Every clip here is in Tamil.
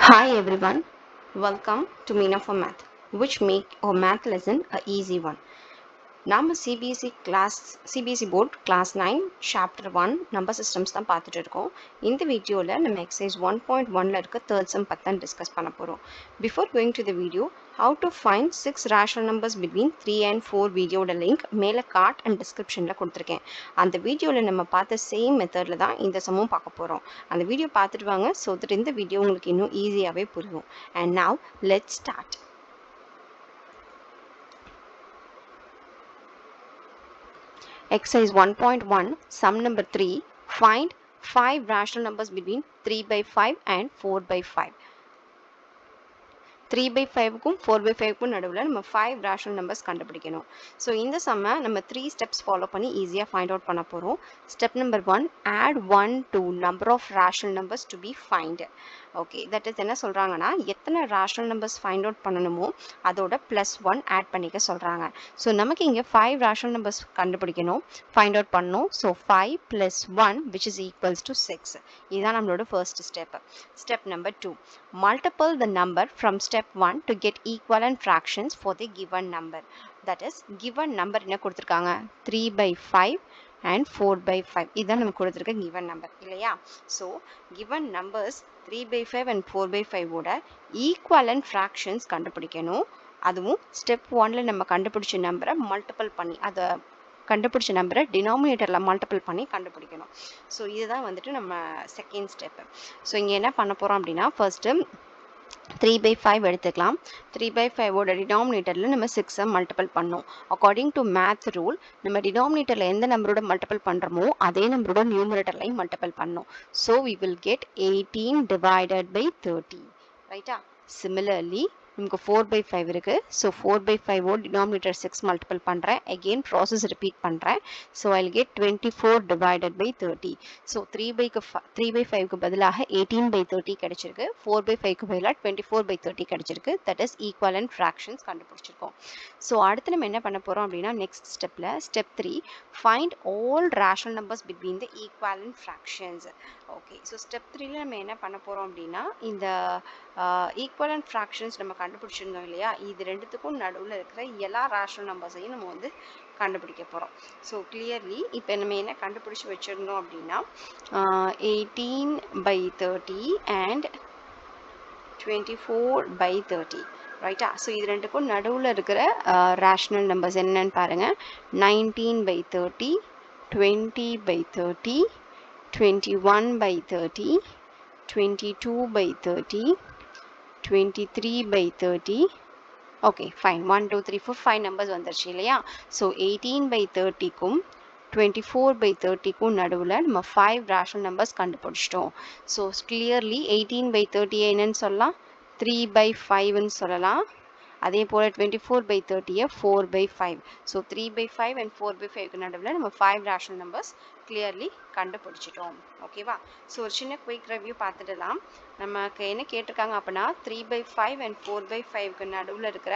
Hi everyone, welcome to Meena for Math, which make our math lesson a easy one. நாம CBSE board class 9 chapter 1 number systems தான் பார்த்துட்டு இருக்கோம். இந்த வீடியோவில் நம்ம எக்ஸசைஸ் 1.1ல இருக்க தேர்ட் சம் பற்றி தான் டிஸ்கஸ் பண்ண போகிறோம். Before going to the video, how to find 6 rational numbers between 3 and 4 வீடியோட லிங்க் மேலே கார்ட் அண்ட் டிஸ்கிரிப்ஷனில் கொடுத்துருக்கேன். அந்த வீடியோவில் நம்ம பார்த்த சேம் மெத்தடில் தான் இந்த சம்மும் பார்க்க போகிறோம். அந்த வீடியோ பார்த்துட்டு வாங்க, ஸோ தட் இந்த வீடியோ உங்களுக்கு இன்னும் ஈஸியாகவே புரியும். And now let's start. Exercise 1.1, sum number 3, find 5 rational numbers between 3 by 5 and 4 by 5. 3 by 5க்கும் 4 by 5க்கும் நடுவில் நம்ம 5 rational numbers கண்டுபிடிக்கணும். ஸோ இந்த சம்மை நம்ம 3 steps ஃபாலோ பண்ணி ஈஸியாக ஃபைண்ட் அவுட் பண்ண போகிறோம். Step number 1, add 1 to number of rational numbers to be find. Okay, that is என்ன சொல்கிறாங்கன்னா, எத்தனை ரேஷனல் நம்பர்ஸ் ஃபைண்ட் அவுட் பண்ணணுமோ அதோட +1 ஆட் பண்ணிக்க சொல்கிறாங்க. ஸோ நமக்கு இங்கே 5 ரேஷனல் நம்பர்ஸ் கண்டுபிடிக்கணும், ஃபைண்ட் அவுட் பண்ணணும். So 5 + 1 which is equals to 6. இதுதான் நம்மளோட first step. Step number 2, multiply the number from step 1 to get equivalent fractions for the given number. That is, given number என்ன கொடுத்துருக்காங்க, 3 by 5 and 4 by 5. இதுதான் நமக்கு கொடுத்துருக்க given number இல்லையா? So given numbers 3 by 5 and 4 by 5 ஓட equivalent fractions கண்டுபிடிக்கணும். அதுவும் ஸ்டெப் 1ல நம்ம கண்டுபிடிச்ச நம்பரை மல்டிபிள் பண்ணி, அதை கண்டுபிடிச்ச நம்பரை டினாமினேட்டரில் மல்டிபிள் பண்ணி கண்டுபிடிக்கணும். ஸோ இதுதான் வந்துட்டு நம்ம செகண்ட் ஸ்டெப்பு. ஸோ இங்கே என்ன பண்ண போகிறோம் அப்படின்னா, ஃபர்ஸ்ட்டு 3 by 5 எடுத்துக்கலாம். 3 by 5 ஓட டினாமினேட்டரில் நம்ம 6 மல்டிபிள் பண்ணோம். அக்கார்டிங் டு மேத் ரூல், நம்ம டினாமினேட்டரில் எந்த நம்பரோட மல்டிபிள் பண்ணுறோமோ அதே நம்பரோட நியூமரேட்டர்லையும் மல்டிபிள் பண்ணோம். So we will get 18 divided by 30. ரைட்டா? சிமிலர்லி நமக்கு 4 by 5 இருக்குது. ஸோ 4 by 5 ஓட டினாமினேட்டர் 6 மல்டிபிள் பண்ணுறேன். அகெயின் ப்ராசஸ் ரிப்பீட் பண்ணுறேன். So I'll get 24 divided by 30. So 3 by 5க்கு பதிலாக 18 by 30 கிடைச்சிருக்கு. 4 by 5க்கு பதிலாக 24 by 30 கிடைச்சிருக்கு. தட் இஸ் ஈக்குவலன்ட் ஃப்ராக்ஷன்ஸ் கண்டுபிடிச்சிருக்கோம். ஸோ அடுத்து நம்ம என்ன பண்ண போகிறோம் அப்படின்னா, நெக்ஸ்ட் ஸ்டெப்பில் step 3, find all rational numbers between the equivalent fractions. Okay, so step 3ல நம்ம என்ன பண்ண போகிறோம் அப்படின்னா, இந்த ஈக்குவலன்ட் ஃப்ராக்ஷன்ஸ் நம்ம கண்டுபிடிச்சிருந்தோம் இல்லையா, இது ரெண்டுத்துக்கும் நடுவில் இருக்கிற எல்லா ரேஷனல் நம்பர்ஸையும் நம்ம வந்து கண்டுபிடிக்க போகிறோம். ஸோ கிளியர்லி இப்போ நம்ம என்ன கண்டுபிடிச்சி வச்சுருந்தோம் அப்படின்னா, 18 by 30 and 24 by 30. ரைட்டா? ஸோ இது ரெண்டுக்கும் நடுவில் இருக்கிற ரேஷனல் நம்பர்ஸ் என்னன்னு பாருங்கள். 19 by 30, 20 by 30, 21 by 30, 22 by 30, 23 by 30. Okay, fine. 1 2 3 4 5 numbers வந்துருச்சு இல்லையா? ஸோ 18 by 30க்கும் 24 by 30க்கும் நடுவில் நம்ம 5 ரேஷனல் நம்பர்ஸ் கண்டுபிடிச்சிட்டோம். ஸோ கிளியர்லி 18 by 30 என்னன்னு சொல்லலாம், 3 by 5ன்னு சொல்லலாம். அதே போல் 24 by 30 4 by 5. So 3 by 5 and 4 by 5க்கு நடுவில் நம்ம 5 ரேஷனல் நம்பர்ஸ் கிளியர்லி கண்டுபிடிச்சிட்டோம். ஓகேவா? ஸோ ஒரு சின்ன குயிக் ரிவ்யூ பார்த்துடலாம். நமக்கு என்ன கேட்டிருக்காங்க அப்படின்னா, 3 by 5 and 4 by 5க்கு நடுவில் இருக்கிற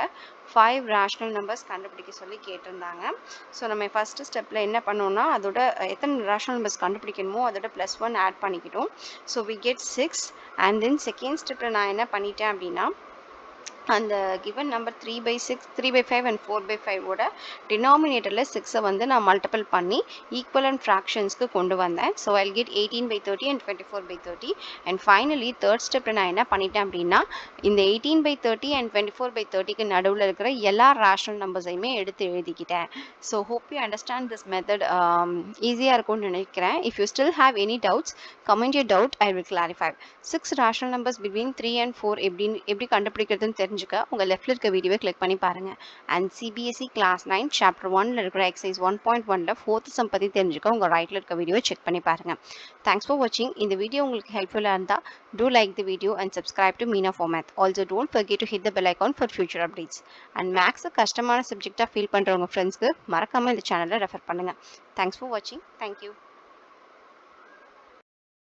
5 ரேஷனல் நம்பர்ஸ் கண்டுபிடிக்க சொல்லி கேட்டிருந்தாங்க. ஸோ நம்ம ஃபஸ்ட்டு ஸ்டெப்பில் என்ன பண்ணோம்னா, அதோட எத்தனை ரேஷனல் நம்பர்ஸ் கண்டுபிடிக்கணுமோ அதோட +1 ஆட் பண்ணிக்கிட்டோம். So we get 6. And then second ஸ்டெப்பில் நான் என்ன பண்ணிட்டேன் அப்படின்னா, அந்த given number 3 by 6, 3 by 5 and 4 by 5 ஓட டினாமினேட்டரில் 6 வந்து நான் மல்டிபிள் பண்ணி ஈக்குவலன்ட் ஃப்ராக்ஷன்ஸ்க்கு கொண்டு வந்தேன். So I'll get 18 by 30 and 24 by 30. And finally third ஸ்டெப்பில் நான் என்ன பண்ணிட்டேன் அப்படின்னா, இந்த 18 by 30 and 24 by 30க்கு நடுவில் இருக்கிற எல்லா ரேஷனல் நம்பர்ஸையுமே எடுத்து எழுதிக்கிட்டேன். So hope you understand this method. ஈஸியாக இருக்கும்னு நினைக்கிறேன். If you still have any doubts, comment your doubt, I will clarify. 6 rational numbers between 3 and 4 எப்படி கண்டுபிடிக்கிறதுன்னு தெரிஞ்சுக்க உங்கள் லெஃப்டில் இருக்க வீடியோவை கிளிக் பண்ணி பாருங்கள். அண்ட் சிபிஎஸ்சி கிளாஸ் 9 சாப்டர் 1ல இருக்கிற எக்ஸசைஸ் 1.1ல 4th சம் பற்றி தெரிஞ்சுக்க உங்கள் ரைட்டில் இருக்க வீடியோவை செக் பண்ணி பாருங்கள். தேங்க்ஸ் ஃபார் வாட்சிங். இந்த வீடியோ உங்களுக்கு ஹெல்ப்ஃபுல்லாக இருந்தால் do like the video and subscribe to Meena for Math. Also don't forget to hit the bell icon for future updates. And Maths கஷ்டமான சப்ஜெக்டாக ஃபீல் பண்ணுறவங்க ஃப்ரெண்ட்ஸ்க்கு மறக்காமல் இந்த சேனலை ரெஃபர் பண்ணுங்கள். தேங்க்ஸ் ஃபார் வாட்சிங். தேங்க்யூ.